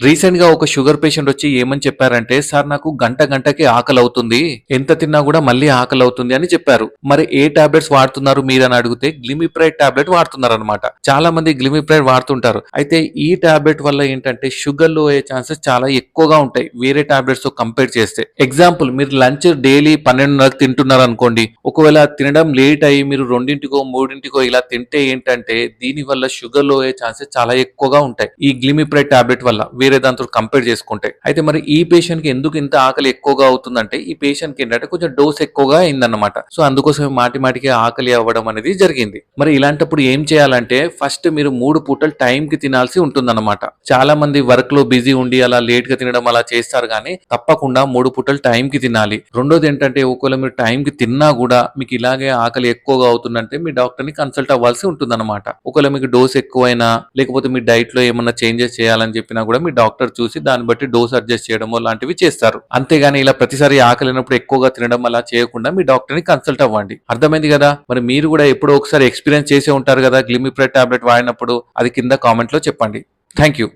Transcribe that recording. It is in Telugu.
రీసెంట్ గా ఒక షుగర్ పేషెంట్ వచ్చి ఏమని చెప్పారంటే, సార్ నాకు గంట గంటకి ఆకలి అవుతుంది, ఎంత తిన్నా కూడా మళ్ళీ ఆకలి అవుతుంది అని చెప్పారు. మరి ఏ టాబ్లెట్స్ వాడుతున్నారు మీరని అడిగితే గ్లిమిప్రైడ్ టాబ్లెట్ వాడుతున్నారు అనమాట. చాలా మంది గ్లిమిప్రైడ్ వాడుతుంటారు. అయితే ఈ టాబ్లెట్ వల్ల ఏంటంటే షుగర్ లో అయ్యే ఛాన్సెస్ చాలా ఎక్కువగా ఉంటాయి వేరే టాబ్లెట్స్ తో కంపేర్ చేస్తే. ఎగ్జాంపుల్, మీరు లంచ్ డైలీ 12:30కి తింటున్నారు అనుకోండి, ఒకవేళ తినడం లేట్ అయ్యి మీరు 2కో 3కో ఇలా తింటే ఏంటంటే దీని వల్ల షుగర్ లో అయ్యే ఛాన్సెస్ చాలా ఎక్కువగా ఉంటాయి ఈ గ్లిమిప్రైడ్ టాబ్లెట్ వల్ల వేరే దాంతో కంపేర్ చేసుకుంటే. అయితే మరి ఈ పేషెంట్ కి ఎందుకు ఇంత ఆకలి ఎక్కువగా అవుతుందంటే ఈ పేషెంట్ కి ఏంటంటే కొంచెం డోస్ ఎక్కువగా అయిందన్నమాట. సో అందుకోసం మాటి మాటికి ఆకలి అవ్వడం అనేది జరిగింది. మరి ఇలాంటప్పుడు ఏం చేయాలంటే ఫస్ట్ మీరు 3 పూటలు టైం కి తినాల్సి ఉంటుందన్నమాట. చాలా మంది వర్క్ లో బిజీ ఉండి అలా లేట్ గా తినడం అలా చేస్తారు, కానీ తప్పకుండా 3 పూటలు టైం కి తినాలి. రెండోది ఏంటంటే ఒకవేళ మీరు టైం కి తిన్నా కూడా మీకు ఇలాగే ఆకలి ఎక్కువగా అవుతుందంటే మీ డాక్టర్ ని కన్సల్ట్ అవ్వాల్సి ఉంటుందన్నమాట. ఒకవేళ మీకు డోస్ ఎక్కువైనా లేకపోతే మీ డైట్ లో ఏమన్నా చేంజెస్ చేయాలని చెప్పినా కూడా మీ డాక్టర్ చూసి దాన్ని బట్టి డోస్ అడ్జస్ట్ చేయడమో లాంటివి చేస్తారు. అంతేగాని ఇలా ప్రతిసారి ఆకలినప్పుడు ఎక్కువగా తినడం అలా చేయకుండా మీ డాక్టర్ ని కన్సల్ట్ అవ్వండి. అర్థమైంది కదా? మరి మీరు కూడా ఎప్పుడో ఒకసారి ఎక్స్పీరియన్స్ చేసే ఉంటారు కదా గ్లిమిప్రైడ్ టాబ్లెట్ వాడినప్పుడు. అది కింద కామెంట్ లో చెప్పండి. Thank you.